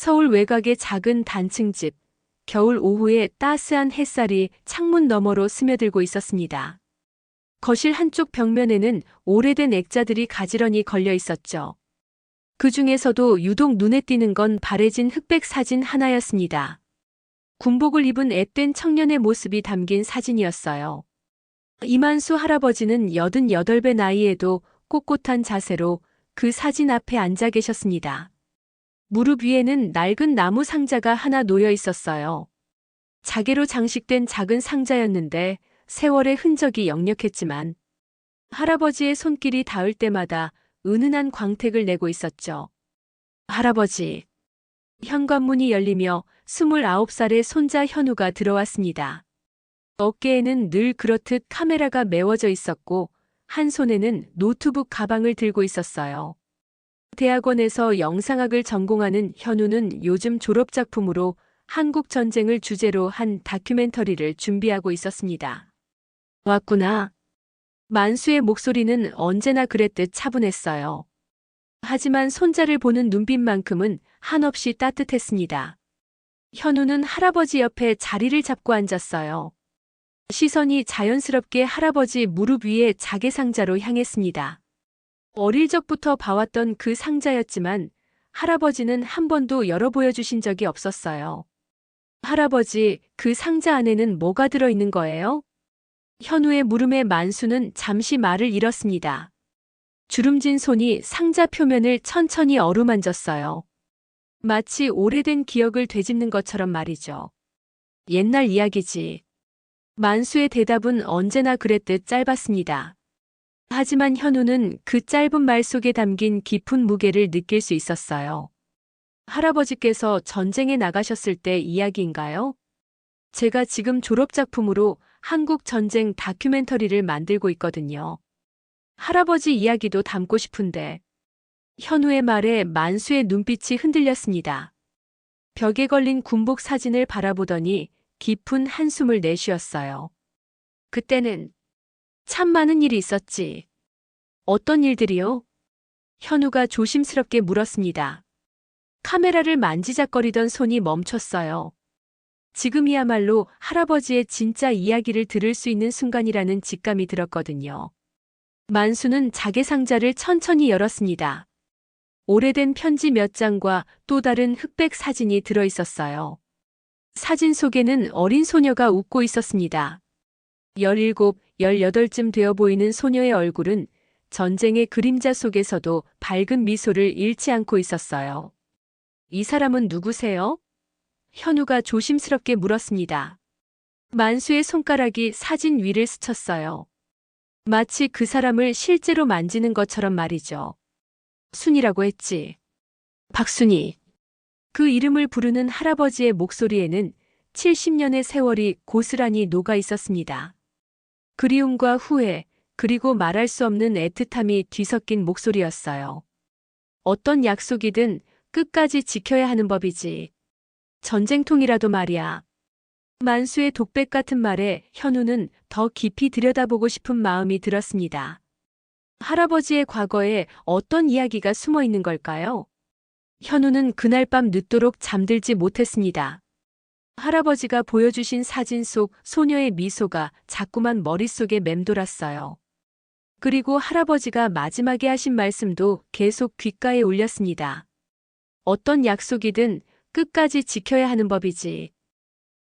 서울 외곽의 작은 단층집, 겨울 오후에 따스한 햇살이 창문 너머로 스며들고 있었습니다. 거실 한쪽 벽면에는 오래된 액자들이 가지런히 걸려 있었죠. 그 중에서도 유독 눈에 띄는 건 바래진 흑백 사진 하나였습니다. 군복을 입은 앳된 청년의 모습이 담긴 사진이었어요. 이만수 할아버지는 88배 나이에도 꼿꼿한 자세로 그 사진 앞에 앉아 계셨습니다. 무릎 위에는 낡은 나무 상자가 하나 놓여 있었어요. 자개로 장식된 작은 상자였는데 세월의 흔적이 역력했지만 할아버지의 손길이 닿을 때마다 은은한 광택을 내고 있었죠. 할아버지. 현관문이 열리며 29살의 손자 현우가 들어왔습니다. 어깨에는 늘 그렇듯 카메라가 메워져 있었고 한 손에는 노트북 가방을 들고 있었어요. 대학원에서 영상학을 전공하는 현우는 요즘 졸업작품으로 한국 전쟁을 주제로 한 다큐멘터리를 준비하고 있었습니다. 왔구나. 만수의 목소리는 언제나 그랬듯 차분했어요. 하지만 손자를 보는 눈빛만큼은 한없이 따뜻했습니다. 현우는 할아버지 옆에 자리를 잡고 앉았어요. 시선이 자연스럽게 할아버지 무릎 위에 자개 상자로 향했습니다. 어릴 적부터 봐왔던 그 상자였지만 할아버지는 한 번도 열어 보여주신 적이 없었어요. 할아버지, 그 상자 안에는 뭐가 들어있는 거예요? 현우의 물음에 만수는 잠시 말을 잃었습니다. 주름진 손이 상자 표면을 천천히 어루만졌어요. 마치 오래된 기억을 되짚는 것처럼 말이죠. 옛날 이야기지. 만수의 대답은 언제나 그랬듯 짧았습니다. 하지만 현우는 그 짧은 말 속에 담긴 깊은 무게를 느낄 수 있었어요. 할아버지께서 전쟁에 나가셨을 때 이야기인가요? 제가 지금 졸업작품으로 한국 전쟁 다큐멘터리를 만들고 있거든요. 할아버지 이야기도 담고 싶은데. 현우의 말에 만수의 눈빛이 흔들렸습니다. 벽에 걸린 군복 사진을 바라보더니 깊은 한숨을 내쉬었어요. 그때는 참 많은 일이 있었지. 어떤 일들이요? 현우가 조심스럽게 물었습니다. 카메라를 만지작거리던 손이 멈췄어요. 지금이야말로 할아버지의 진짜 이야기를 들을 수 있는 순간이라는 직감이 들었거든요. 만수는 자개 상자를 천천히 열었습니다. 오래된 편지 몇 장과 또 다른 흑백 사진이 들어 있었어요. 사진 속에는 어린 소녀가 웃고 있었습니다. 17, 18쯤 되어 보이는 소녀의 얼굴은 전쟁의 그림자 속에서도 밝은 미소를 잃지 않고 있었어요. 이 사람은 누구세요? 현우가 조심스럽게 물었습니다. 만수의 손가락이 사진 위를 스쳤어요. 마치 그 사람을 실제로 만지는 것처럼 말이죠. 순이라고 했지. 박순이. 그 이름을 부르는 할아버지의 목소리에는 70년의 세월이 고스란히 녹아 있었습니다. 그리움과 후회, 그리고 말할 수 없는 애틋함이 뒤섞인 목소리였어요. 어떤 약속이든 끝까지 지켜야 하는 법이지. 전쟁통이라도 말이야. 만수의 독백 같은 말에 현우는 더 깊이 들여다보고 싶은 마음이 들었습니다. 할아버지의 과거에 어떤 이야기가 숨어 있는 걸까요? 현우는 그날 밤 늦도록 잠들지 못했습니다. 할아버지가 보여주신 사진 속 소녀의 미소가 자꾸만 머릿속에 맴돌았어요. 그리고 할아버지가 마지막에 하신 말씀도 계속 귓가에 울렸습니다. 어떤 약속이든 끝까지 지켜야 하는 법이지.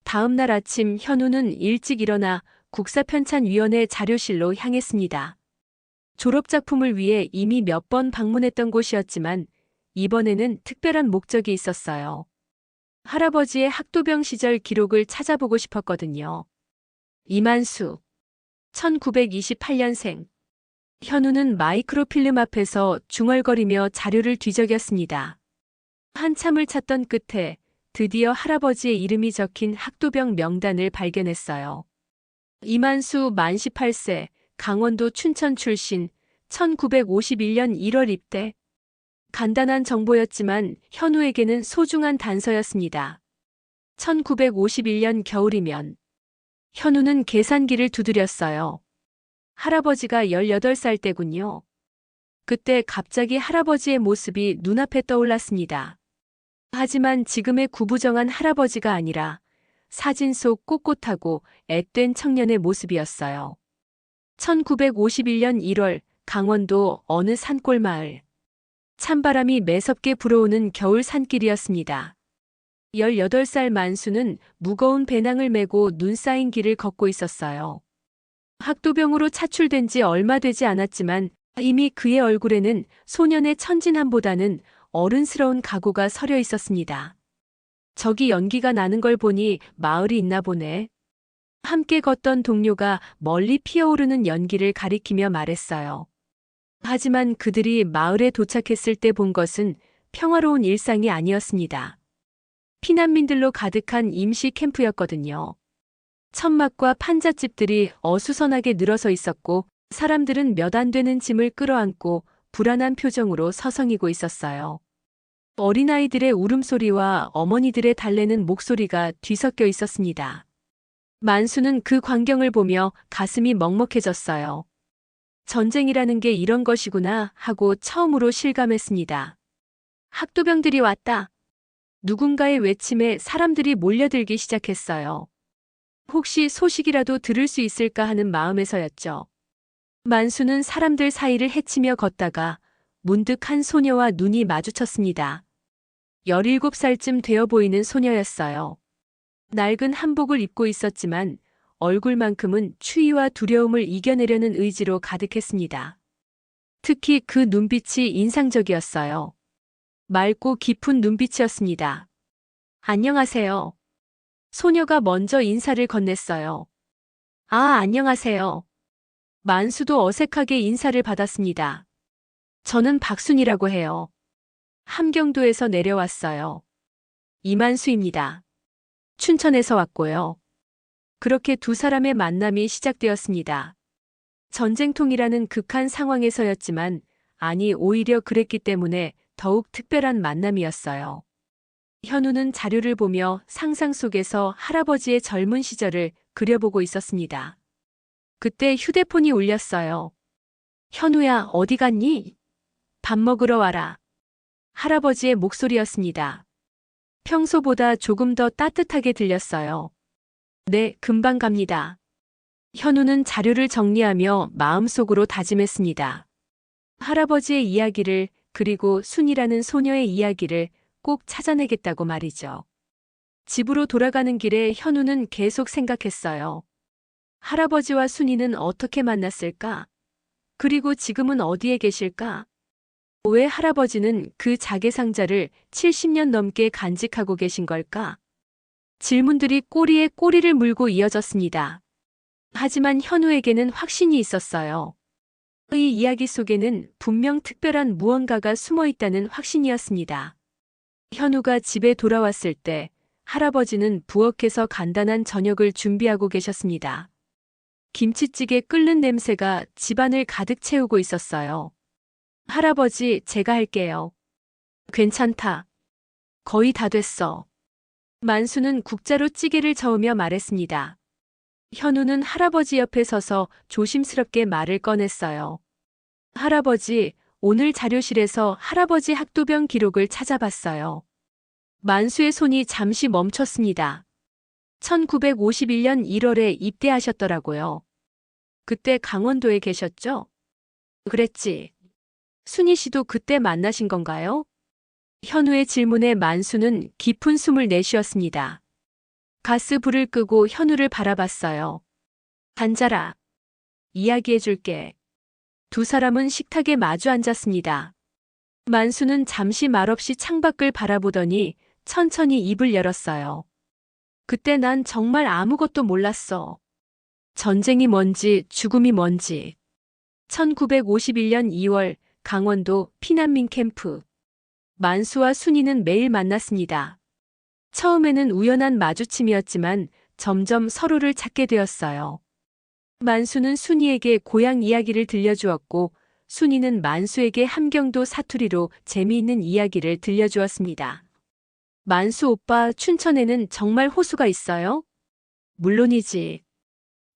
다음 날 아침 현우는 일찍 일어나 국사편찬위원회 자료실로 향했습니다. 졸업작품을 위해 이미 몇 번 방문했던 곳이었지만 이번에는 특별한 목적이 있었어요. 할아버지의 학도병 시절 기록을 찾아보고 싶었거든요. 이만수, 1928년생. 현우는 마이크로필름 앞에서 중얼거리며 자료를 뒤적였습니다. 한참을 찾던 끝에 드디어 할아버지의 이름이 적힌 학도병 명단을 발견했어요. 이만수 만 18세, 강원도 춘천 출신, 1951년 1월 입대. 간단한 정보였지만 현우에게는 소중한 단서였습니다. 1951년 겨울이면 현우는 계산기를 두드렸어요. 할아버지가 18살 때군요. 그때 갑자기 할아버지의 모습이 눈앞에 떠올랐습니다. 하지만 지금의 구부정한 할아버지가 아니라 사진 속 꼿꼿하고 앳된 청년의 모습이었어요. 1951년 1월 강원도 어느 산골 마을. 찬바람이 매섭게 불어오는 겨울 산길이었습니다. 18살 만수는 무거운 배낭을 메고 눈 쌓인 길을 걷고 있었어요. 학도병으로 차출된 지 얼마 되지 않았지만 이미 그의 얼굴에는 소년의 천진함보다는 어른스러운 각오가 서려 있었습니다. 저기 연기가 나는 걸 보니 마을이 있나 보네. 함께 걷던 동료가 멀리 피어오르는 연기를 가리키며 말했어요. 하지만 그들이 마을에 도착했을 때 본 것은 평화로운 일상이 아니었습니다. 피난민들로 가득한 임시 캠프였거든요. 천막과 판잣집들이 어수선하게 늘어서 있었고 사람들은 몇 안 되는 짐을 끌어안고 불안한 표정으로 서성이고 있었어요. 어린아이들의 울음소리와 어머니들의 달래는 목소리가 뒤섞여 있었습니다. 만수는 그 광경을 보며 가슴이 먹먹해졌어요. 전쟁이라는 게 이런 것이구나 하고 처음으로 실감했습니다. 학도병들이 왔다. 누군가의 외침에 사람들이 몰려들기 시작했어요. 혹시 소식이라도 들을 수 있을까 하는 마음에서였죠. 만수는 사람들 사이를 헤치며 걷다가 문득 한 소녀와 눈이 마주쳤습니다. 17살쯤 되어 보이는 소녀였어요. 낡은 한복을 입고 있었지만 얼굴만큼은 추위와 두려움을 이겨내려는 의지로 가득했습니다. 특히 그 눈빛이 인상적이었어요. 맑고 깊은 눈빛이었습니다. 안녕하세요. 소녀가 먼저 인사를 건넸어요. 아, 안녕하세요. 만수도 어색하게 인사를 받았습니다. 저는 박순이라고 해요. 함경도에서 내려왔어요. 이만수입니다. 춘천에서 왔고요. 그렇게 두 사람의 만남이 시작되었습니다. 전쟁통이라는 극한 상황에서였지만, 아니 오히려 그랬기 때문에 더욱 특별한 만남이었어요. 현우는 자료를 보며 상상 속에서 할아버지의 젊은 시절을 그려보고 있었습니다. 그때 휴대폰이 울렸어요. 현우야, 어디 갔니? 밥 먹으러 와라. 할아버지의 목소리였습니다. 평소보다 조금 더 따뜻하게 들렸어요. 네, 금방 갑니다. 현우는 자료를 정리하며 마음속으로 다짐했습니다. 할아버지의 이야기를 그리고 순이라는 소녀의 이야기를 꼭 찾아내겠다고 말이죠. 집으로 돌아가는 길에 현우는 계속 생각했어요. 할아버지와 순이는 어떻게 만났을까? 그리고 지금은 어디에 계실까? 왜 할아버지는 그 자개상자를 70년 넘게 간직하고 계신 걸까? 질문들이 꼬리에 꼬리를 물고 이어졌습니다. 하지만 현우에게는 확신이 있었어요. 이 이야기 속에는 분명 특별한 무언가가 숨어 있다는 확신이었습니다. 현우가 집에 돌아왔을 때 할아버지는 부엌에서 간단한 저녁을 준비하고 계셨습니다. 김치찌개 끓는 냄새가 집안을 가득 채우고 있었어요. 할아버지, 제가 할게요. 괜찮다. 거의 다 됐어. 만수는 국자로 찌개를 저으며 말했습니다. 현우는 할아버지 옆에 서서 조심스럽게 말을 꺼냈어요. 할아버지, 오늘 자료실에서 할아버지 학도병 기록을 찾아봤어요. 만수의 손이 잠시 멈췄습니다. 1951년 1월에 입대하셨더라고요. 그때 강원도에 계셨죠? 그랬지. 순이 씨도 그때 만나신 건가요? 현우의 질문에 만수는 깊은 숨을 내쉬었습니다. 가스불을 끄고 현우를 바라봤어요. 앉아라. 이야기해줄게. 두 사람은 식탁에 마주 앉았습니다. 만수는 잠시 말없이 창밖을 바라보더니 천천히 입을 열었어요. 그때 난 정말 아무것도 몰랐어. 전쟁이 뭔지 죽음이 뭔지. 1951년 2월 강원도 피난민 캠프. 만수와 순이는 매일 만났습니다. 처음에는 우연한 마주침이었지만 점점 서로를 찾게 되었어요. 만수는 순이에게 고향 이야기를 들려주었고 순이는 만수에게 함경도 사투리로 재미있는 이야기를 들려주었습니다. 만수 오빠, 춘천에는 정말 호수가 있어요? 물론이지.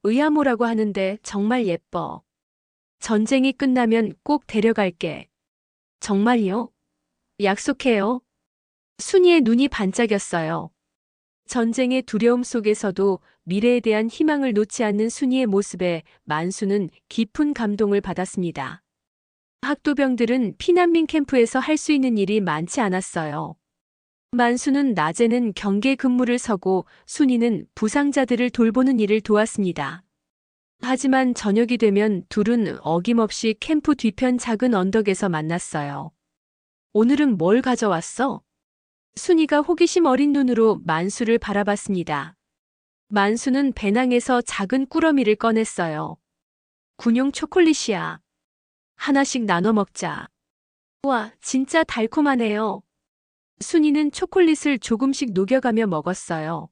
의암호라고 하는데 정말 예뻐. 전쟁이 끝나면 꼭 데려갈게. 정말요? 약속해요. 순이의 눈이 반짝였어요. 전쟁의 두려움 속에서도 미래에 대한 희망을 놓지 않는 순이의 모습에 만수는 깊은 감동을 받았습니다. 학도병들은 피난민 캠프에서 할 수 있는 일이 많지 않았어요. 만수는 낮에는 경계 근무를 서고 순이는 부상자들을 돌보는 일을 도왔습니다. 하지만 저녁이 되면 둘은 어김없이 캠프 뒤편 작은 언덕에서 만났어요. 오늘은 뭘 가져왔어? 순이가 호기심 어린 눈으로 만수를 바라봤습니다. 만수는 배낭에서 작은 꾸러미를 꺼냈어요. 군용 초콜릿이야. 하나씩 나눠 먹자. 와, 진짜 달콤하네요. 순이는 초콜릿을 조금씩 녹여가며 먹었어요.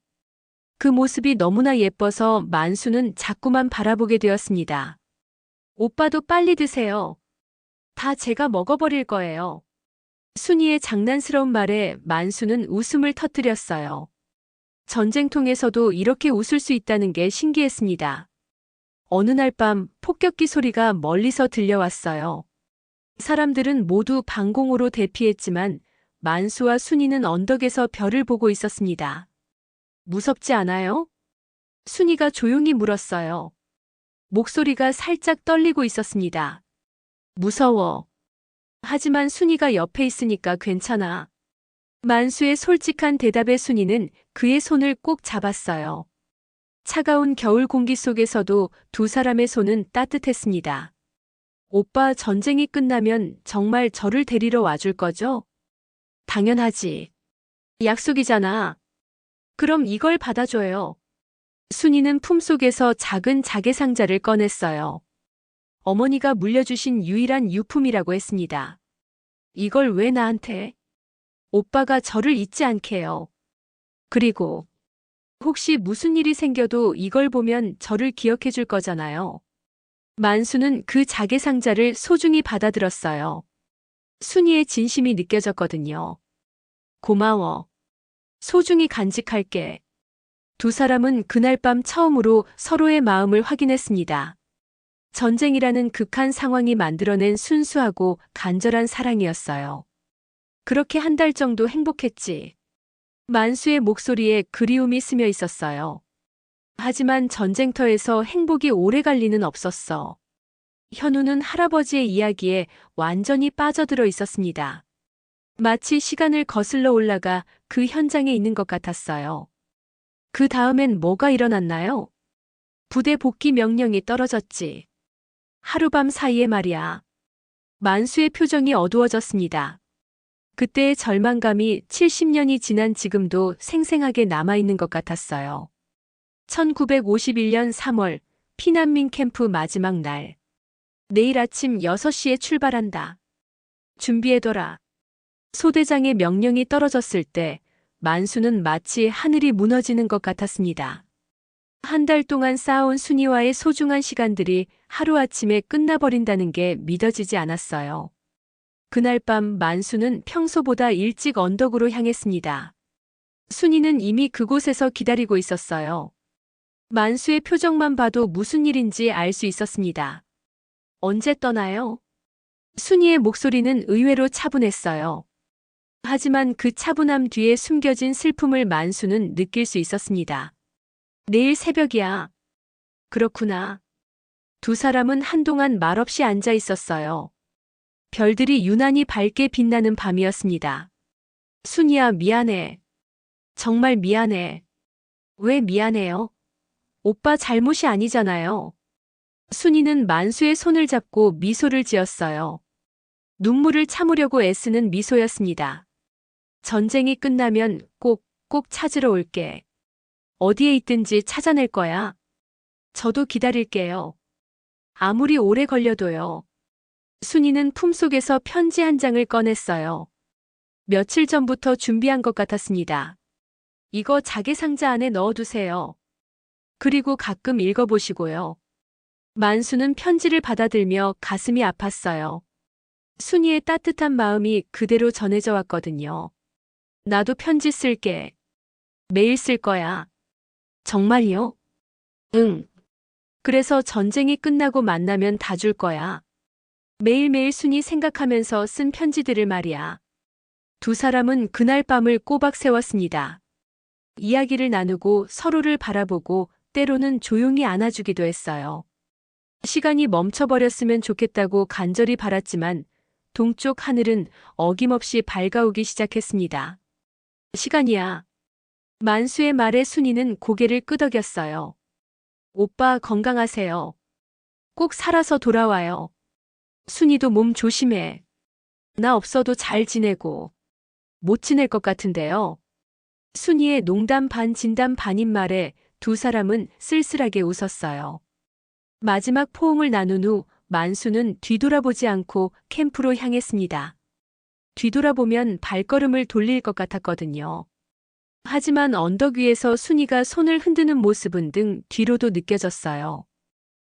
그 모습이 너무나 예뻐서 만수는 자꾸만 바라보게 되었습니다. 오빠도 빨리 드세요. 다 제가 먹어버릴 거예요. 순이의 장난스러운 말에 만수는 웃음을 터뜨렸어요. 전쟁통에서도 이렇게 웃을 수 있다는 게 신기했습니다. 어느 날 밤 폭격기 소리가 멀리서 들려왔어요. 사람들은 모두 방공호로 대피했지만 만수와 순이는 언덕에서 별을 보고 있었습니다. 무섭지 않아요? 순이가 조용히 물었어요. 목소리가 살짝 떨리고 있었습니다. 무서워. 하지만 순이가 옆에 있으니까 괜찮아. 만수의 솔직한 대답에 순이는 그의 손을 꼭 잡았어요. 차가운 겨울 공기 속에서도 두 사람의 손은 따뜻했습니다. 오빠, 전쟁이 끝나면 정말 저를 데리러 와줄 거죠? 당연하지. 약속이잖아. 그럼 이걸 받아줘요. 순이는 품속에서 작은 자개 상자를 꺼냈어요. 어머니가 물려주신 유일한 유품이라고 했습니다. 이걸 왜 나한테? 오빠가 저를 잊지 않게요. 그리고 혹시 무슨 일이 생겨도 이걸 보면 저를 기억해 줄 거잖아요. 만수는 그 자개 상자를 소중히 받아들었어요. 순이의 진심이 느껴졌거든요. 고마워. 소중히 간직할게. 두 사람은 그날 밤 처음으로 서로의 마음을 확인했습니다. 전쟁이라는 극한 상황이 만들어낸 순수하고 간절한 사랑이었어요. 그렇게 한 달 정도 행복했지. 만수의 목소리에 그리움이 스며 있었어요. 하지만 전쟁터에서 행복이 오래 갈 리는 없었어. 현우는 할아버지의 이야기에 완전히 빠져들어 있었습니다. 마치 시간을 거슬러 올라가 그 현장에 있는 것 같았어요. 그 다음엔 뭐가 일어났나요? 부대 복귀 명령이 떨어졌지. 하룻밤 사이에 말이야. 만수의 표정이 어두워졌습니다. 그때의 절망감이 70년이 지난 지금도 생생하게 남아있는 것 같았어요. 1951년 3월, 피난민 캠프 마지막 날. 내일 아침 6시에 출발한다. 준비해둬라. 소대장의 명령이 떨어졌을 때 만수는 마치 하늘이 무너지는 것 같았습니다. 한 달 동안 쌓아온 순이와의 소중한 시간들이 하루아침에 끝나버린다는 게 믿어지지 않았어요. 그날 밤 만수는 평소보다 일찍 언덕으로 향했습니다. 순이는 이미 그곳에서 기다리고 있었어요. 만수의 표정만 봐도 무슨 일인지 알 수 있었습니다. 언제 떠나요? 순이의 목소리는 의외로 차분했어요. 하지만 그 차분함 뒤에 숨겨진 슬픔을 만수는 느낄 수 있었습니다. 내일 새벽이야. 그렇구나. 두 사람은 한동안 말없이 앉아 있었어요. 별들이 유난히 밝게 빛나는 밤이었습니다. 순이야, 미안해. 정말 미안해. 왜 미안해요? 오빠 잘못이 아니잖아요. 순이는 만수의 손을 잡고 미소를 지었어요. 눈물을 참으려고 애쓰는 미소였습니다. 전쟁이 끝나면 꼭 찾으러 올게. 어디에 있든지 찾아낼 거야. 저도 기다릴게요. 아무리 오래 걸려도요. 순이는 품속에서 편지 한 장을 꺼냈어요. 며칠 전부터 준비한 것 같았습니다. 이거 자개 상자 안에 넣어두세요. 그리고 가끔 읽어보시고요. 만수는 편지를 받아들며 가슴이 아팠어요. 순이의 따뜻한 마음이 그대로 전해져 왔거든요. 나도 편지 쓸게. 매일 쓸 거야. 정말요? 응. 그래서 전쟁이 끝나고 만나면 다 줄 거야. 매일매일 순이 생각하면서 쓴 편지들을 말이야. 두 사람은 그날 밤을 꼬박 세웠습니다. 이야기를 나누고 서로를 바라보고 때로는 조용히 안아주기도 했어요. 시간이 멈춰버렸으면 좋겠다고 간절히 바랐지만 동쪽 하늘은 어김없이 밝아오기 시작했습니다. 시간이야. 만수의 말에 순이는 고개를 끄덕였어요. 오빠 건강하세요. 꼭 살아서 돌아와요. 순이도 몸 조심해. 나 없어도 잘 지내고. 못 지낼 것 같은데요. 순이의 농담 반 진담 반인 말에 두 사람은 쓸쓸하게 웃었어요. 마지막 포옹을 나눈 후 만수는 뒤돌아보지 않고 캠프로 향했습니다. 뒤돌아보면 발걸음을 돌릴 것 같았거든요. 하지만 언덕 위에서 순이가 손을 흔드는 모습은 등 뒤로도 느껴졌어요.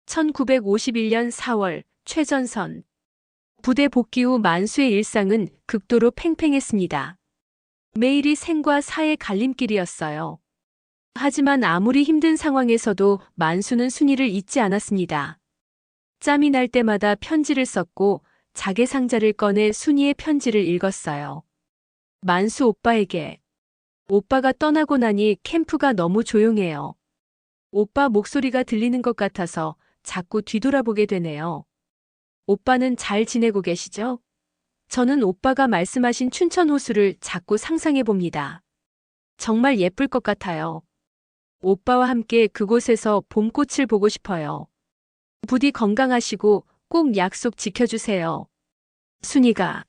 1951년 4월 최전선. 부대 복귀 후 만수의 일상은 극도로 팽팽했습니다. 매일이 생과 사의 갈림길이었어요. 하지만 아무리 힘든 상황에서도 만수는 순이를 잊지 않았습니다. 짬이 날 때마다 편지를 썼고 자개 상자를 꺼내 순이의 편지를 읽었어요. 만수 오빠에게. 오빠가 떠나고 나니 캠프가 너무 조용해요. 오빠 목소리가 들리는 것 같아서 자꾸 뒤돌아보게 되네요. 오빠는 잘 지내고 계시죠? 저는 오빠가 말씀하신 춘천 호수를 자꾸 상상해 봅니다. 정말 예쁠 것 같아요. 오빠와 함께 그곳에서 봄꽃을 보고 싶어요. 부디 건강하시고 꼭 약속 지켜주세요. 순이가.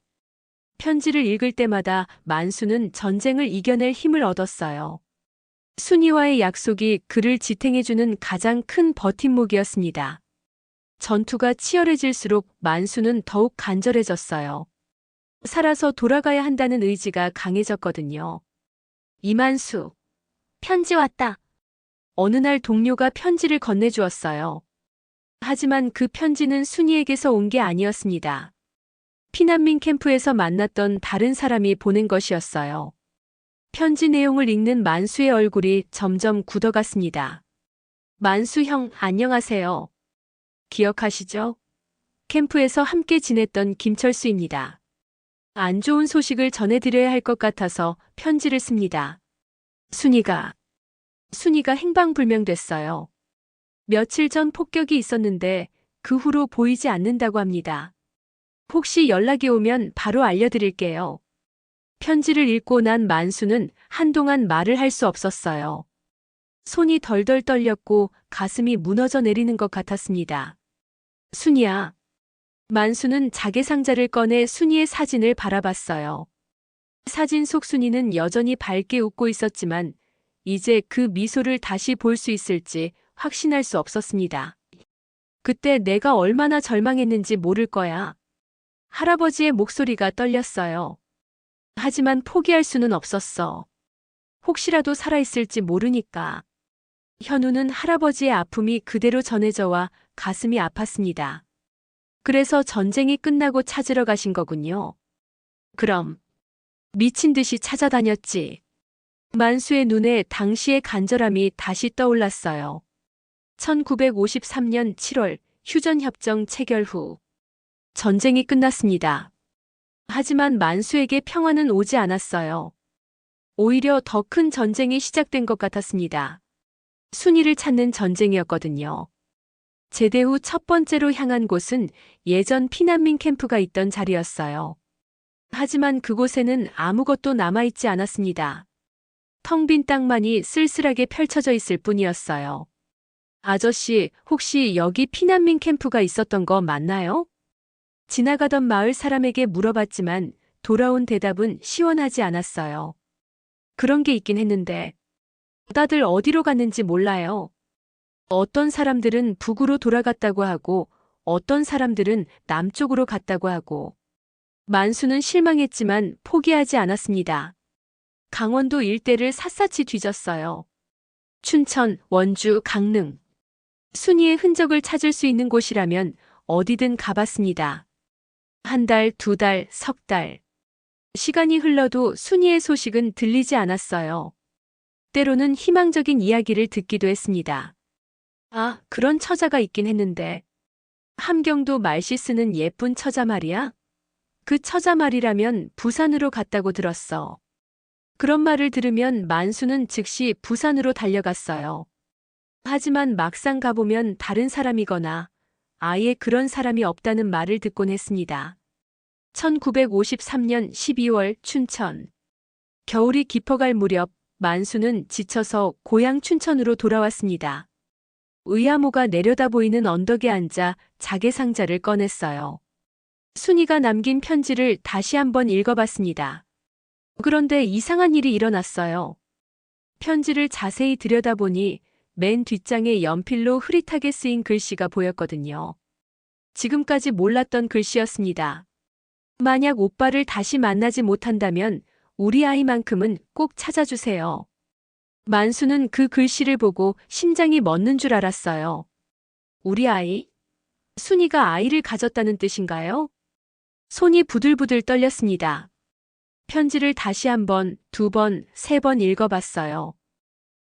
편지를 읽을 때마다 만수는 전쟁을 이겨낼 힘을 얻었어요. 순이와의 약속이 그를 지탱해주는 가장 큰 버팀목이었습니다. 전투가 치열해질수록 만수는 더욱 간절해졌어요. 살아서 돌아가야 한다는 의지가 강해졌거든요. 이만수. 편지 왔다. 어느 날 동료가 편지를 건네주었어요. 하지만 그 편지는 순이에게서 온 게 아니었습니다. 피난민 캠프에서 만났던 다른 사람이 보낸 것이었어요. 편지 내용을 읽는 만수의 얼굴이 점점 굳어갔습니다. 만수 형, 안녕하세요. 기억하시죠? 캠프에서 함께 지냈던 김철수입니다. 안 좋은 소식을 전해드려야 할 것 같아서 편지를 씁니다. 순이가 행방불명됐어요. 며칠 전 폭격이 있었는데 그 후로 보이지 않는다고 합니다. 혹시 연락이 오면 바로 알려드릴게요. 편지를 읽고 난 만수는 한동안 말을 할 수 없었어요. 손이 덜덜 떨렸고 가슴이 무너져 내리는 것 같았습니다. 순이야. 만수는 자개 상자를 꺼내 순이의 사진을 바라봤어요. 사진 속 순이는 여전히 밝게 웃고 있었지만 이제 그 미소를 다시 볼 수 있을지 확신할 수 없었습니다. 그때 내가 얼마나 절망했는지 모를 거야. 할아버지의 목소리가 떨렸어요. 하지만 포기할 수는 없었어. 혹시라도 살아있을지 모르니까. 현우는 할아버지의 아픔이 그대로 전해져와 가슴이 아팠습니다. 그래서 전쟁이 끝나고 찾으러 가신 거군요. 그럼. 미친 듯이 찾아다녔지. 만수의 눈에 당시의 간절함이 다시 떠올랐어요. 1953년 7월 휴전협정 체결 후. 전쟁이 끝났습니다. 하지만 만수에게 평화는 오지 않았어요. 오히려 더 큰 전쟁이 시작된 것 같았습니다. 순이를 찾는 전쟁이었거든요. 제대 후 첫 번째로 향한 곳은 예전 피난민 캠프가 있던 자리였어요. 하지만 그곳에는 아무것도 남아있지 않았습니다. 텅 빈 땅만이 쓸쓸하게 펼쳐져 있을 뿐이었어요. 아저씨, 혹시 여기 피난민 캠프가 있었던 거 맞나요? 지나가던 마을 사람에게 물어봤지만 돌아온 대답은 시원하지 않았어요. 그런 게 있긴 했는데 다들 어디로 갔는지 몰라요. 어떤 사람들은 북으로 돌아갔다고 하고 어떤 사람들은 남쪽으로 갔다고 하고. 만수는 실망했지만 포기하지 않았습니다. 강원도 일대를 샅샅이 뒤졌어요. 춘천, 원주, 강릉. 순이의 흔적을 찾을 수 있는 곳이라면 어디든 가봤습니다. 한 달, 두 달, 석 달. 시간이 흘러도 순이의 소식은 들리지 않았어요. 때로는 희망적인 이야기를 듣기도 했습니다. 아, 그런 처자가 있긴 했는데. 함경도 말씨 쓰는 예쁜 처자 말이야? 그 처자 말이라면 부산으로 갔다고 들었어. 그런 말을 들으면 만수는 즉시 부산으로 달려갔어요. 하지만 막상 가보면 다른 사람이거나 아예 그런 사람이 없다는 말을 듣곤 했습니다. 1953년 12월 춘천. 겨울이 깊어갈 무렵 만수는 지쳐서 고향 춘천으로 돌아왔습니다. 의아모가 내려다 보이는 언덕에 앉아 자개상자를 꺼냈어요. 순이가 남긴 편지를 다시 한번 읽어봤습니다. 그런데 이상한 일이 일어났어요. 편지를 자세히 들여다보니 맨 뒷장에 연필로 흐릿하게 쓰인 글씨가 보였거든요. 지금까지 몰랐던 글씨였습니다. 만약 오빠를 다시 만나지 못한다면 우리 아이만큼은 꼭 찾아주세요. 만수는 그 글씨를 보고 심장이 멎는 줄 알았어요. 우리 아이? 순이가 아이를 가졌다는 뜻인가요? 손이 부들부들 떨렸습니다. 편지를 다시 한 번, 두 번, 세 번 읽어봤어요.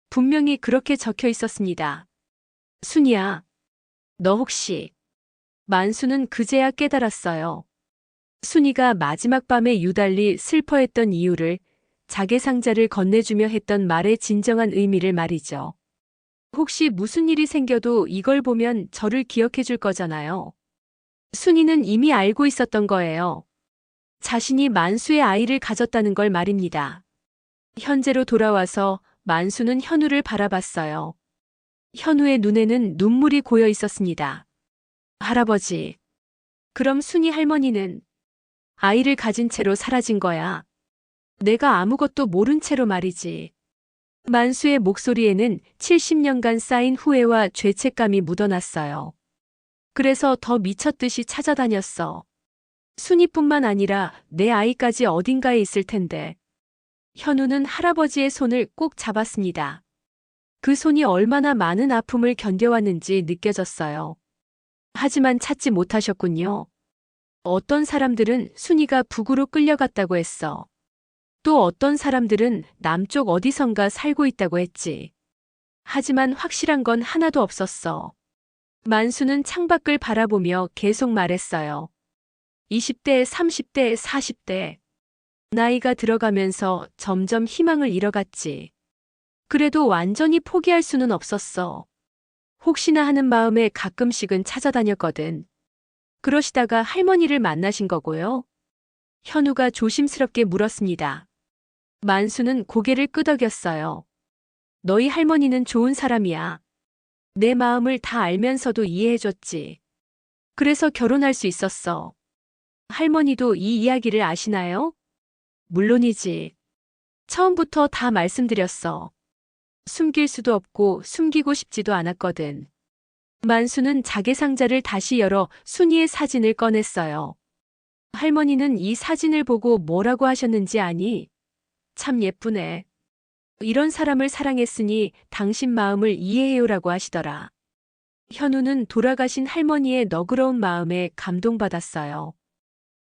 분명히 그렇게 적혀 있었습니다. 순이야, 너 혹시... 만수는 그제야 깨달았어요. 순이가 마지막 밤에 유달리 슬퍼했던 이유를, 자개상자를 건네주며 했던 말의 진정한 의미를 말이죠. 혹시 무슨 일이 생겨도 이걸 보면 저를 기억해 줄 거잖아요. 순이는 이미 알고 있었던 거예요. 자신이 만수의 아이를 가졌다는 걸 말입니다. 현재로 돌아와서 만수는 현우를 바라봤어요. 현우의 눈에는 눈물이 고여 있었습니다. 할아버지, 그럼 순이 할머니는 아이를 가진 채로 사라진 거야. 내가 아무것도 모른 채로 말이지. 만수의 목소리에는 70년간 쌓인 후회와 죄책감이 묻어났어요. 그래서 더 미쳤듯이 찾아다녔어. 순이뿐만 아니라 내 아이까지 어딘가에 있을 텐데. 현우는 할아버지의 손을 꼭 잡았습니다. 그 손이 얼마나 많은 아픔을 견뎌왔는지 느껴졌어요. 하지만 찾지 못하셨군요. 어떤 사람들은 순이가 북으로 끌려갔다고 했어. 또 어떤 사람들은 남쪽 어디선가 살고 있다고 했지. 하지만 확실한 건 하나도 없었어. 만수는 창밖을 바라보며 계속 말했어요. 20대, 30대, 40대. 나이가 들어가면서 점점 희망을 잃어갔지. 그래도 완전히 포기할 수는 없었어. 혹시나 하는 마음에 가끔씩은 찾아다녔거든. 그러시다가 할머니를 만나신 거고요. 현우가 조심스럽게 물었습니다. 만수는 고개를 끄덕였어요. 너희 할머니는 좋은 사람이야. 내 마음을 다 알면서도 이해해줬지. 그래서 결혼할 수 있었어. 할머니도 이 이야기를 아시나요? 물론이지. 처음부터 다 말씀드렸어. 숨길 수도 없고 숨기고 싶지도 않았거든. 만수는 자개상자를 다시 열어 순이의 사진을 꺼냈어요. 할머니는 이 사진을 보고 뭐라고 하셨는지 아니? 참 예쁘네. 이런 사람을 사랑했으니 당신 마음을 이해해요라고 하시더라. 현우는 돌아가신 할머니의 너그러운 마음에 감동받았어요.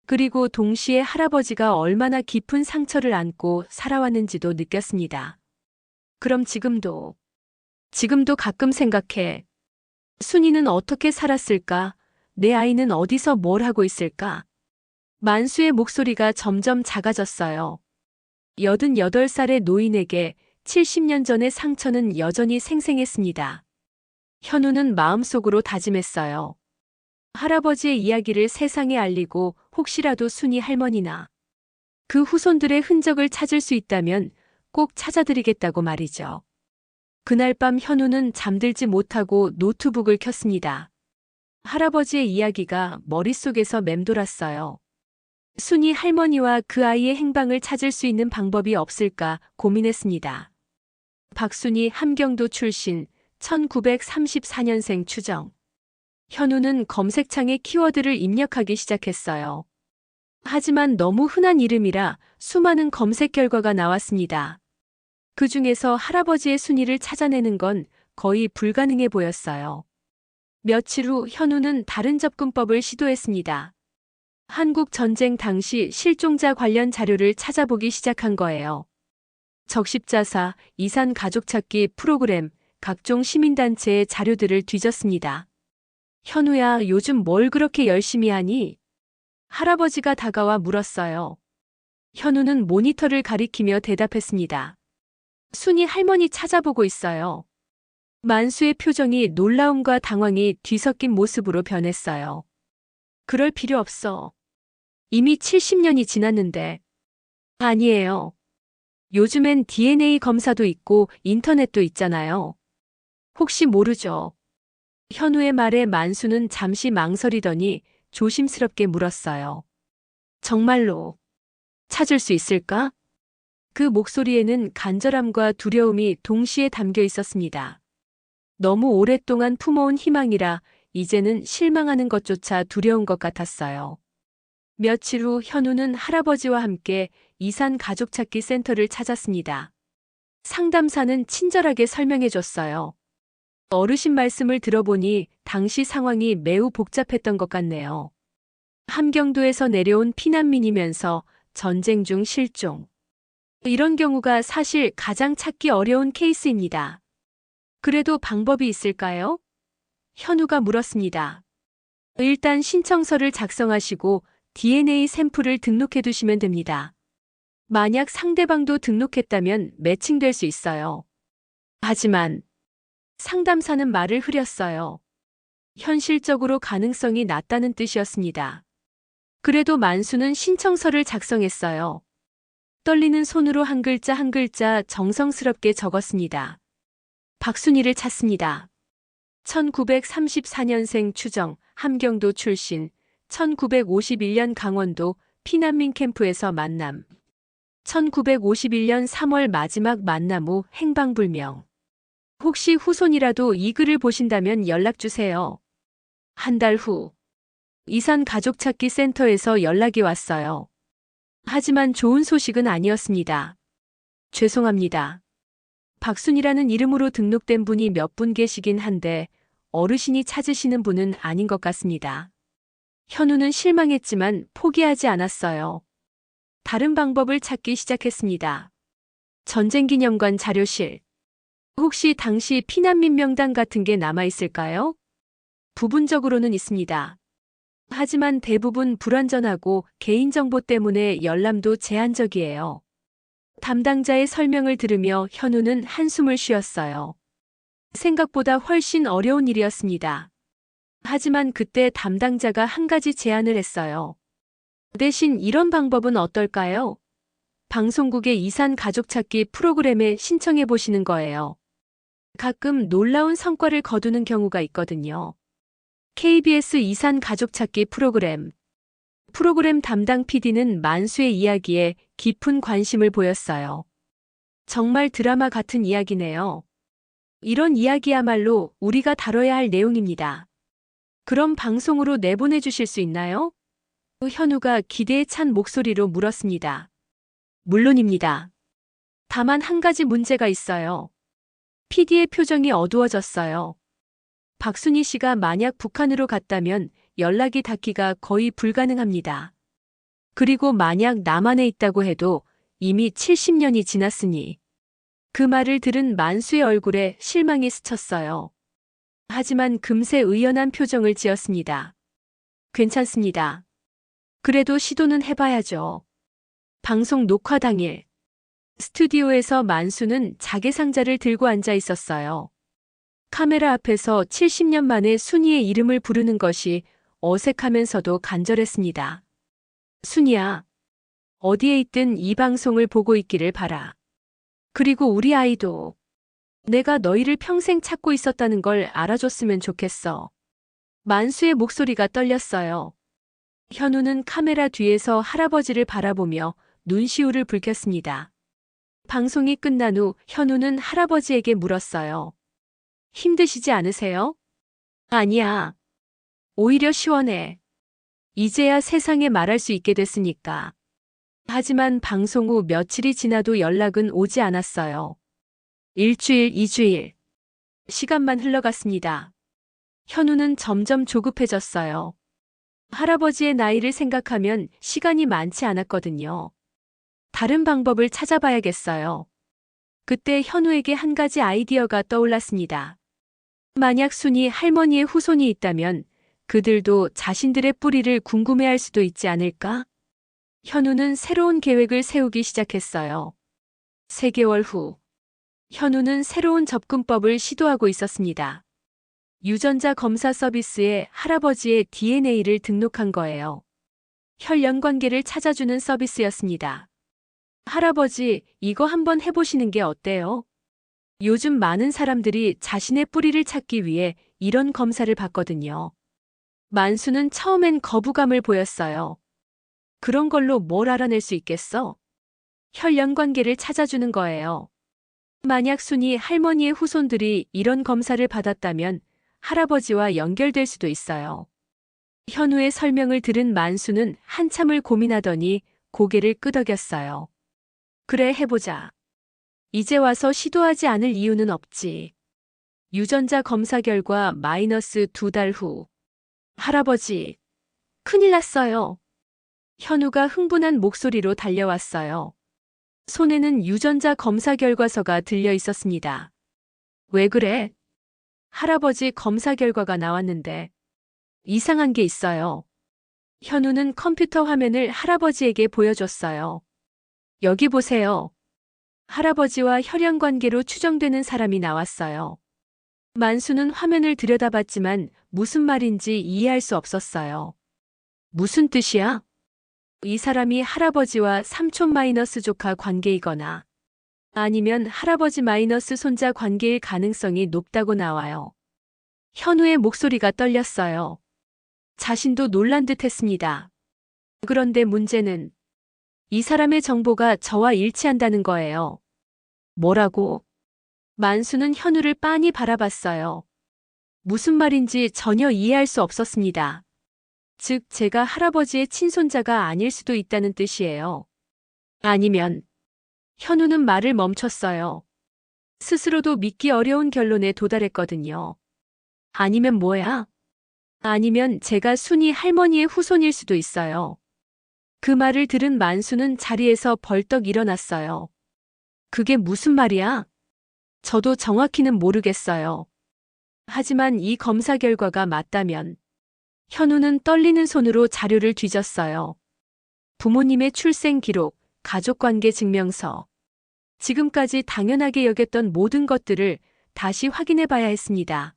그리고 동시에 할아버지가 얼마나 깊은 상처를 안고 살아왔는지도 느꼈습니다. 그럼 지금도 가끔 생각해. 순이는 어떻게 살았을까? 내 아이는 어디서 뭘 하고 있을까? 만수의 목소리가 점점 작아졌어요. 88살의 노인에게 70년 전의 상처는 여전히 생생했습니다. 현우는 마음속으로 다짐했어요. 할아버지의 이야기를 세상에 알리고 혹시라도 순이 할머니나 그 후손들의 흔적을 찾을 수 있다면 꼭 찾아드리겠다고 말이죠. 그날 밤 현우는 잠들지 못하고 노트북을 켰습니다. 할아버지의 이야기가 머릿속에서 맴돌았어요. 순이 할머니와 그 아이의 행방을 찾을 수 있는 방법이 없을까 고민했습니다. 박순이 함경도 출신 1934년생 추정. 현우는 검색창에 키워드를 입력하기 시작했어요. 하지만 너무 흔한 이름이라 수많은 검색 결과가 나왔습니다. 그 중에서 할아버지의 순이를 찾아내는 건 거의 불가능해 보였어요. 며칠 후 현우는 다른 접근법을 시도했습니다. 한국 전쟁 당시 실종자 관련 자료를 찾아보기 시작한 거예요. 적십자사, 이산 가족찾기 프로그램, 각종 시민단체의 자료들을 뒤졌습니다. 현우야, 요즘 뭘 그렇게 열심히 하니? 할아버지가 다가와 물었어요. 현우는 모니터를 가리키며 대답했습니다. 순이 할머니 찾아보고 있어요. 만수의 표정이 놀라움과 당황이 뒤섞인 모습으로 변했어요. 그럴 필요 없어. 이미 70년이 지났는데. 아니에요. 요즘엔 DNA 검사도 있고 인터넷도 있잖아요. 혹시 모르죠. 현우의 말에 만수는 잠시 망설이더니 조심스럽게 물었어요. 정말로 찾을 수 있을까? 그 목소리에는 간절함과 두려움이 동시에 담겨 있었습니다. 너무 오랫동안 품어온 희망이라 이제는 실망하는 것조차 두려운 것 같았어요. 며칠 후 현우는 할아버지와 함께 이산 가족찾기 센터를 찾았습니다. 상담사는 친절하게 설명해줬어요. 어르신 말씀을 들어보니 당시 상황이 매우 복잡했던 것 같네요. 함경도에서 내려온 피난민이면서 전쟁 중 실종. 이런 경우가 사실 가장 찾기 어려운 케이스입니다. 그래도 방법이 있을까요? 현우가 물었습니다. 일단 신청서를 작성하시고 DNA 샘플을 등록해 두시면 됩니다. 만약 상대방도 등록했다면 매칭될 수 있어요. 하지만 상담사는 말을 흐렸어요. 현실적으로 가능성이 낮다는 뜻이었습니다. 그래도 만수는 신청서를 작성했어요. 떨리는 손으로 한 글자 한 글자 정성스럽게 적었습니다. 박순희를 찾습니다. 1934년생 추정, 함경도 출신, 1951년 강원도 피난민 캠프에서 만남. 1951년 3월 마지막 만남 후 행방불명. 혹시 후손이라도 이 글을 보신다면 연락주세요. 한 달 후, 이산 가족찾기 센터에서 연락이 왔어요. 하지만 좋은 소식은 아니었습니다. 죄송합니다. 박순이라는 이름으로 등록된 분이 몇 분 계시긴 한데 어르신이 찾으시는 분은 아닌 것 같습니다. 현우는 실망했지만 포기하지 않았어요. 다른 방법을 찾기 시작했습니다. 전쟁기념관 자료실. 혹시 당시 피난민 명단 같은 게 남아있을까요? 부분적으로는 있습니다. 하지만 대부분 불완전하고 개인정보 때문에 열람도 제한적이에요. 담당자의 설명을 들으며 현우는 한숨을 쉬었어요. 생각보다 훨씬 어려운 일이었습니다. 하지만 그때 담당자가 한 가지 제안을 했어요. 대신 이런 방법은 어떨까요? 방송국의 이산 가족찾기 프로그램에 신청해 보시는 거예요. 가끔 놀라운 성과를 거두는 경우가 있거든요. KBS 이산 가족찾기 프로그램. 프로그램 담당 PD는 만수의 이야기에 깊은 관심을 보였어요. 정말 드라마 같은 이야기네요. 이런 이야기야말로 우리가 다뤄야 할 내용입니다. 그럼 방송으로 내보내 주실 수 있나요? 현우가 기대에 찬 목소리로 물었습니다. 물론입니다. 다만 한 가지 문제가 있어요. PD의 표정이 어두워졌어요. 박순희 씨가 만약 북한으로 갔다면 연락이 닿기가 거의 불가능합니다. 그리고 만약 남한에 있다고 해도 이미 70년이 지났으니. 그 말을 들은 만수의 얼굴에 실망이 스쳤어요. 하지만 금세 의연한 표정을 지었습니다. 괜찮습니다. 그래도 시도는 해봐야죠. 방송 녹화 당일. 스튜디오에서 만수는 자개상자를 들고 앉아 있었어요. 카메라 앞에서 70년 만에 순이의 이름을 부르는 것이 어색하면서도 간절했습니다. 순이야, 어디에 있든 이 방송을 보고 있기를 바라. 그리고 우리 아이도 내가 너희를 평생 찾고 있었다는 걸 알아줬으면 좋겠어. 만수의 목소리가 떨렸어요. 현우는 카메라 뒤에서 할아버지를 바라보며 눈시울을 붉혔습니다. 방송이 끝난 후 현우는 할아버지에게 물었어요. 힘드시지 않으세요? 아니야. 오히려 시원해. 이제야 세상에 말할 수 있게 됐으니까. 하지만 방송 후 며칠이 지나도 연락은 오지 않았어요. 일주일, 2주일. 시간만 흘러갔습니다. 현우는 점점 조급해졌어요. 할아버지의 나이를 생각하면 시간이 많지 않았거든요. 다른 방법을 찾아봐야겠어요. 그때 현우에게 한 가지 아이디어가 떠올랐습니다. 만약 순이 할머니의 후손이 있다면 그들도 자신들의 뿌리를 궁금해할 수도 있지 않을까? 현우는 새로운 계획을 세우기 시작했어요. 3개월 후, 현우는 새로운 접근법을 시도하고 있었습니다. 유전자 검사 서비스에 할아버지의 DNA를 등록한 거예요. 혈연 관계를 찾아주는 서비스였습니다. 할아버지, 이거 한번 해보시는 게 어때요? 요즘 많은 사람들이 자신의 뿌리를 찾기 위해 이런 검사를 받거든요. 만수는 처음엔 거부감을 보였어요. 그런 걸로 뭘 알아낼 수 있겠어? 혈연 관계를 찾아주는 거예요. 만약 순이 할머니의 후손들이 이런 검사를 받았다면 할아버지와 연결될 수도 있어요. 현우의 설명을 들은 만수는 한참을 고민하더니 고개를 끄덕였어요. 그래, 해보자. 이제 와서 시도하지 않을 이유는 없지. 유전자 검사 결과 마이너스 2달 후. 할아버지, 큰일 났어요. 현우가 흥분한 목소리로 달려왔어요. 손에는 유전자 검사 결과서가 들려 있었습니다. 왜 그래? 할아버지, 검사 결과가 나왔는데 이상한 게 있어요. 현우는 컴퓨터 화면을 할아버지에게 보여줬어요. 여기 보세요. 할아버지와 혈연 관계로 추정되는 사람이 나왔어요. 만수는 화면을 들여다봤지만 무슨 말인지 이해할 수 없었어요. 무슨 뜻이야? 이 사람이 할아버지와 삼촌 마이너스 조카 관계이거나 아니면 할아버지 마이너스 손자 관계일 가능성이 높다고 나와요. 현우의 목소리가 떨렸어요. 자신도 놀란 듯 했습니다. 그런데 문제는 이 사람의 정보가 저와 일치한다는 거예요. 뭐라고? 만수는 현우를 빤히 바라봤어요. 무슨 말인지 전혀 이해할 수 없었습니다. 즉, 제가 할아버지의 친손자가 아닐 수도 있다는 뜻이에요. 아니면, 현우는 말을 멈췄어요. 스스로도 믿기 어려운 결론에 도달했거든요. 아니면 뭐야? 아니면 제가 순이 할머니의 후손일 수도 있어요. 그 말을 들은 만수는 자리에서 벌떡 일어났어요. 그게 무슨 말이야? 저도 정확히는 모르겠어요. 하지만 이 검사 결과가 맞다면 현우는 떨리는 손으로 자료를 뒤졌어요. 부모님의 출생 기록, 가족관계 증명서. 지금까지 당연하게 여겼던 모든 것들을 다시 확인해 봐야 했습니다.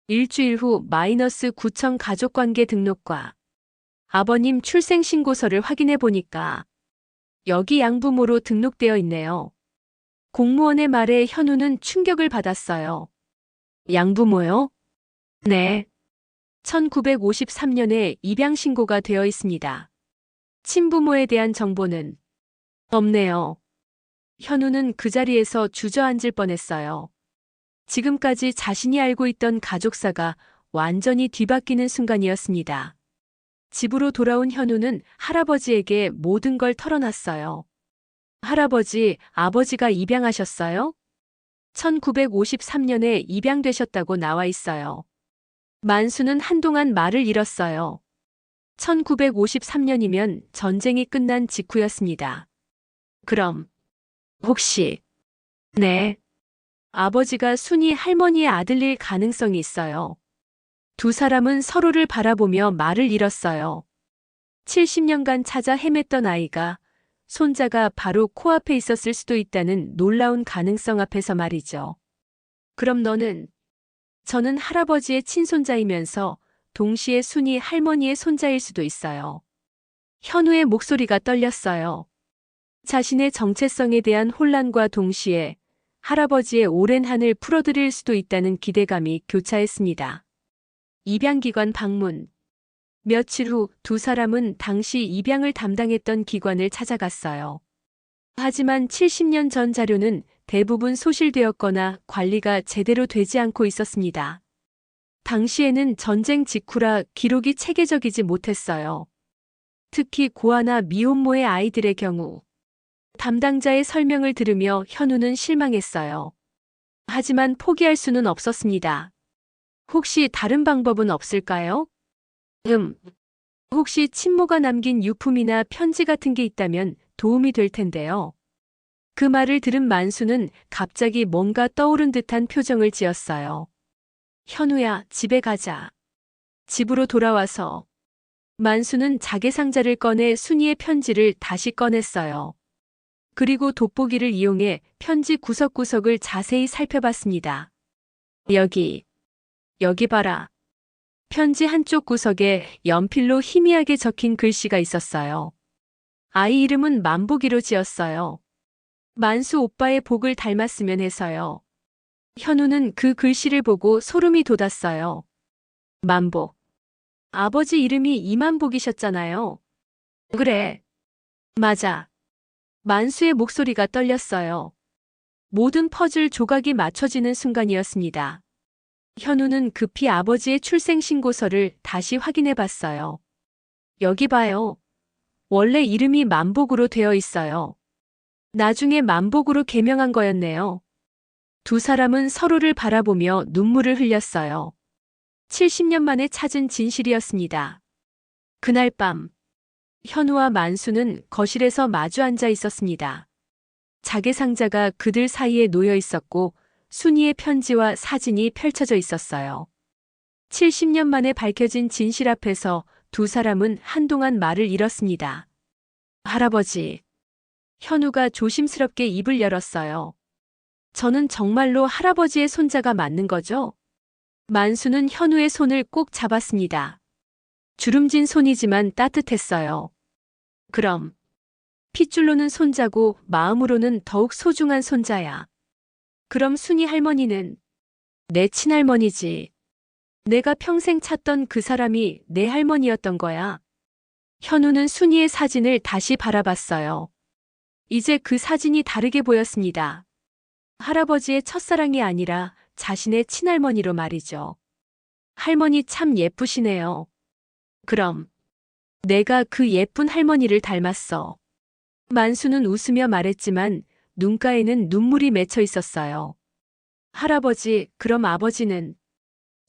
일주일 후 마이너스 9천 가족관계 등록과 아버님 출생신고서를 확인해 보니까 여기 양부모로 등록되어 있네요. 공무원의 말에 현우는 충격을 받았어요. 양부모요? 네. 1953년에 입양신고가 되어 있습니다. 친부모에 대한 정보는 없네요. 현우는 그 자리에서 주저앉을 뻔했어요. 지금까지 자신이 알고 있던 가족사가 완전히 뒤바뀌는 순간이었습니다. 집으로 돌아온 현우는 할아버지에게 모든 걸 털어놨어요. 할아버지, 아버지가 입양하셨어요? 1953년에 입양되셨다고 나와 있어요. 만수는 한동안 말을 잃었어요. 1953년이면 전쟁이 끝난 직후였습니다. 그럼, 혹시, 네, 아버지가 순이 할머니의 아들일 가능성이 있어요. 두 사람은 서로를 바라보며 말을 잃었어요. 70년간 찾아 헤맸던 아이가 손자가 바로 코앞에 있었을 수도 있다는 놀라운 가능성 앞에서 말이죠. 그럼 너는? 저는 할아버지의 친손자이면서 동시에 순이 할머니의 손자일 수도 있어요. 현우의 목소리가 떨렸어요. 자신의 정체성에 대한 혼란과 동시에 할아버지의 오랜 한을 풀어드릴 수도 있다는 기대감이 교차했습니다. 입양기관 방문. 며칠 후 두 사람은 당시 입양을 담당했던 기관을 찾아갔어요. 하지만 70년 전 자료는 대부분 소실되었거나 관리가 제대로 되지 않고 있었습니다. 당시에는 전쟁 직후라 기록이 체계적이지 못했어요. 특히 고아나 미혼모의 아이들의 경우 담당자의 설명을 들으며 현우는 실망했어요. 하지만 포기할 수는 없었습니다. 혹시 다른 방법은 없을까요? 혹시 친모가 남긴 유품이나 편지 같은 게 있다면 도움이 될 텐데요. 그 말을 들은 만수는 갑자기 뭔가 떠오른 듯한 표정을 지었어요. 현우야, 집에 가자. 집으로 돌아와서 만수는 자개 상자를 꺼내 순이의 편지를 다시 꺼냈어요. 그리고 돋보기를 이용해 편지 구석구석을 자세히 살펴봤습니다. 여기 봐라. 편지 한쪽 구석에 연필로 희미하게 적힌 글씨가 있었어요. 아이 이름은 만복이로 지었어요. 만수 오빠의 복을 닮았으면 해서요. 현우는 그 글씨를 보고 소름이 돋았어요. 만복. 아버지 이름이 이만복이셨잖아요. 그래. 맞아. 만수의 목소리가 떨렸어요. 모든 퍼즐 조각이 맞춰지는 순간이었습니다. 현우는 급히 아버지의 출생신고서를 다시 확인해 봤어요. 여기 봐요. 원래 이름이 만복으로 되어 있어요. 나중에 만복으로 개명한 거였네요. 두 사람은 서로를 바라보며 눈물을 흘렸어요. 70년 만에 찾은 진실이었습니다. 그날 밤, 현우와 만수는 거실에서 마주 앉아 있었습니다. 자개 상자가 그들 사이에 놓여 있었고 순이의 편지와 사진이 펼쳐져 있었어요. 70년 만에 밝혀진 진실 앞에서 두 사람은 한동안 말을 잃었습니다. 할아버지. 현우가 조심스럽게 입을 열었어요. 저는 정말로 할아버지의 손자가 맞는 거죠? 만수는 현우의 손을 꼭 잡았습니다. 주름진 손이지만 따뜻했어요. 그럼. 핏줄로는 손자고 마음으로는 더욱 소중한 손자야. 그럼 순이 할머니는 내 친할머니지. 내가 평생 찾던 그 사람이 내 할머니였던 거야. 현우는 순이의 사진을 다시 바라봤어요. 이제 그 사진이 다르게 보였습니다. 할아버지의 첫사랑이 아니라 자신의 친할머니로 말이죠. 할머니 참 예쁘시네요. 그럼 내가 그 예쁜 할머니를 닮았어. 만수는 웃으며 말했지만 눈가에는 눈물이 맺혀 있었어요. 할아버지, 그럼 아버지는?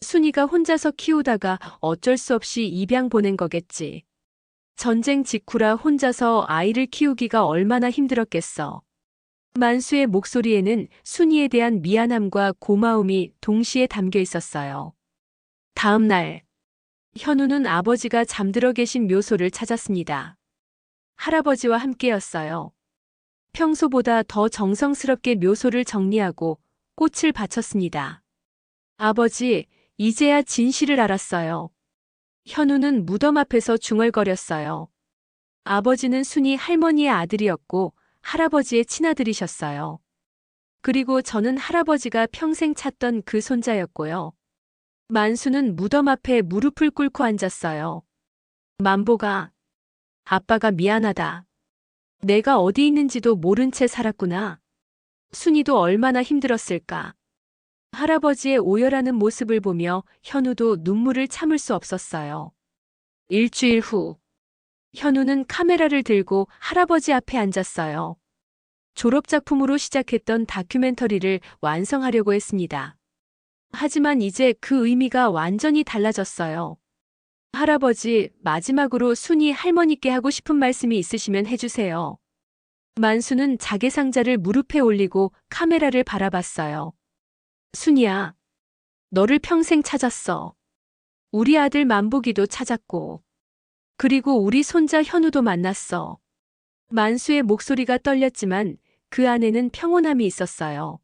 순이가 혼자서 키우다가 어쩔 수 없이 입양 보낸 거겠지. 전쟁 직후라 혼자서 아이를 키우기가 얼마나 힘들었겠어. 만수의 목소리에는 순이에 대한 미안함과 고마움이 동시에 담겨 있었어요. 다음 날, 현우는 아버지가 잠들어 계신 묘소를 찾았습니다. 할아버지와 함께였어요. 평소보다 더 정성스럽게 묘소를 정리하고 꽃을 바쳤습니다. 아버지, 이제야 진실을 알았어요. 현우는 무덤 앞에서 중얼거렸어요. 아버지는 순이 할머니의 아들이었고 할아버지의 친아들이셨어요. 그리고 저는 할아버지가 평생 찾던 그 손자였고요. 만수는 무덤 앞에 무릎을 꿇고 앉았어요. 만보가, 아빠가 미안하다. 내가 어디 있는지도 모른 채 살았구나. 순이도 얼마나 힘들었을까. 할아버지의 오열하는 모습을 보며 현우도 눈물을 참을 수 없었어요. 일주일 후, 현우는 카메라를 들고 할아버지 앞에 앉았어요. 졸업작품으로 시작했던 다큐멘터리를 완성하려고 했습니다. 하지만 이제 그 의미가 완전히 달라졌어요. 할아버지, 마지막으로 순이 할머니께 하고 싶은 말씀이 있으시면 해주세요. 만수는 자개 상자를 무릎에 올리고 카메라를 바라봤어요. 순이야, 너를 평생 찾았어. 우리 아들 만복이도 찾았고, 그리고 우리 손자 현우도 만났어. 만수의 목소리가 떨렸지만 그 안에는 평온함이 있었어요.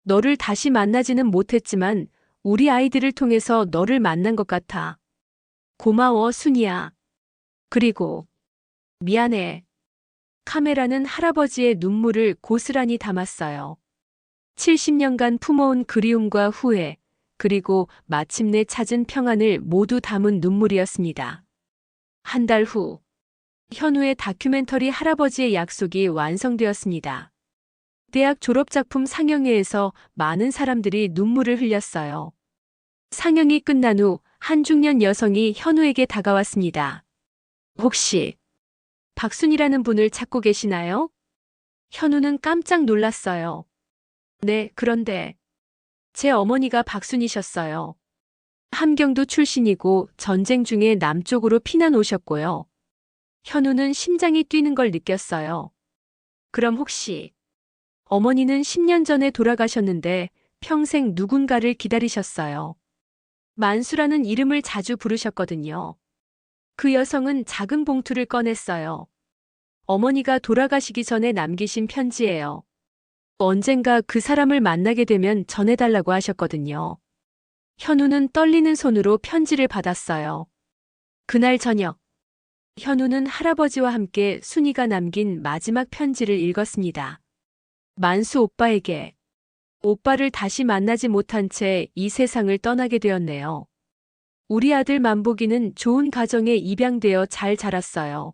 너를 다시 만나지는 못했지만 우리 아이들을 통해서 너를 만난 것 같아. 고마워, 순이야. 그리고 미안해. 카메라는 할아버지의 눈물을 고스란히 담았어요. 70년간 품어온 그리움과 후회, 그리고 마침내 찾은 평안을 모두 담은 눈물이었습니다. 한 달 후, 현우의 다큐멘터리 할아버지의 약속이 완성되었습니다. 대학 졸업작품 상영회에서 많은 사람들이 눈물을 흘렸어요. 상영이 끝난 후 한 중년 여성이 현우에게 다가왔습니다. 혹시 박순이라는 분을 찾고 계시나요? 현우는 깜짝 놀랐어요. 네, 그런데 제 어머니가 박순이셨어요. 함경도 출신이고 전쟁 중에 남쪽으로 피난 오셨고요. 현우는 심장이 뛰는 걸 느꼈어요. 그럼 혹시 어머니는 10년 전에 돌아가셨는데 평생 누군가를 기다리셨어요. 만수라는 이름을 자주 부르셨거든요. 그 여성은 작은 봉투를 꺼냈어요. 어머니가 돌아가시기 전에 남기신 편지예요. 언젠가 그 사람을 만나게 되면 전해달라고 하셨거든요. 현우는 떨리는 손으로 편지를 받았어요. 그날 저녁, 현우는 할아버지와 함께 순이가 남긴 마지막 편지를 읽었습니다. 만수 오빠에게. 오빠를 다시 만나지 못한 채 이 세상을 떠나게 되었네요. 우리 아들 만복이는 좋은 가정에 입양되어 잘 자랐어요.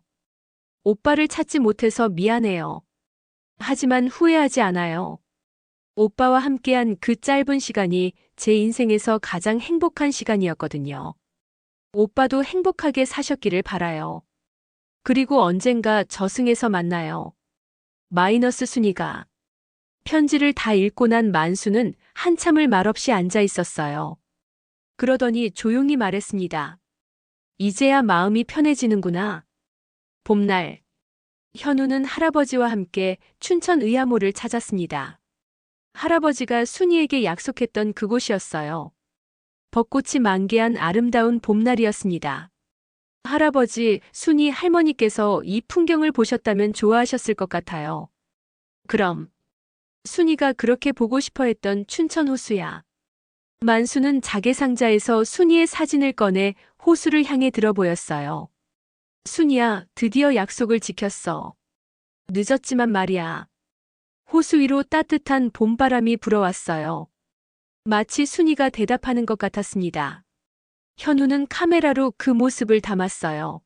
오빠를 찾지 못해서 미안해요. 하지만 후회하지 않아요. 오빠와 함께한 그 짧은 시간이 제 인생에서 가장 행복한 시간이었거든요. 오빠도 행복하게 사셨기를 바라요. 그리고 언젠가 저승에서 만나요. 마이너스 순이가. 편지를 다 읽고 난 만수는 한참을 말없이 앉아 있었어요. 그러더니 조용히 말했습니다. 이제야 마음이 편해지는구나. 봄날, 현우는 할아버지와 함께 춘천 의암호를 찾았습니다. 할아버지가 순이에게 약속했던 그곳이었어요. 벚꽃이 만개한 아름다운 봄날이었습니다. 할아버지, 순이 할머니께서 이 풍경을 보셨다면 좋아하셨을 것 같아요. 그럼, 순이가 그렇게 보고 싶어 했던 춘천 호수야. 만수는 자개 상자에서 순이의 사진을 꺼내 호수를 향해 들어 보였어요. 순이야, 드디어 약속을 지켰어. 늦었지만 말이야. 호수 위로 따뜻한 봄바람이 불어왔어요. 마치 순이가 대답하는 것 같았습니다. 현우는 카메라로 그 모습을 담았어요.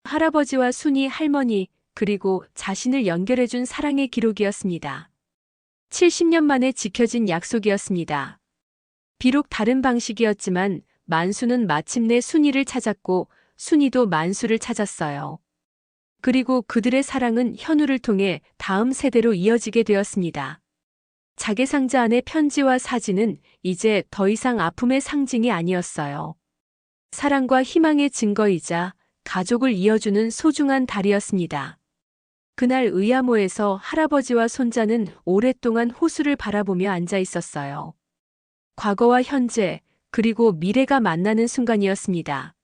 할아버지와 순이 할머니, 그리고 자신을 연결해준 사랑의 기록이었습니다. 70년 만에 지켜진 약속이었습니다. 비록 다른 방식이었지만 만수는 마침내 순이를 찾았고 순이도 만수를 찾았어요. 그리고 그들의 사랑은 현우를 통해 다음 세대로 이어지게 되었습니다. 자개상자 안의 편지와 사진은 이제 더 이상 아픔의 상징이 아니었어요. 사랑과 희망의 증거이자 가족을 이어주는 소중한 달이었습니다. 그날 의암호에서 할아버지와 손자는 오랫동안 호수를 바라보며 앉아 있었어요. 과거와 현재, 그리고 미래가 만나는 순간이었습니다.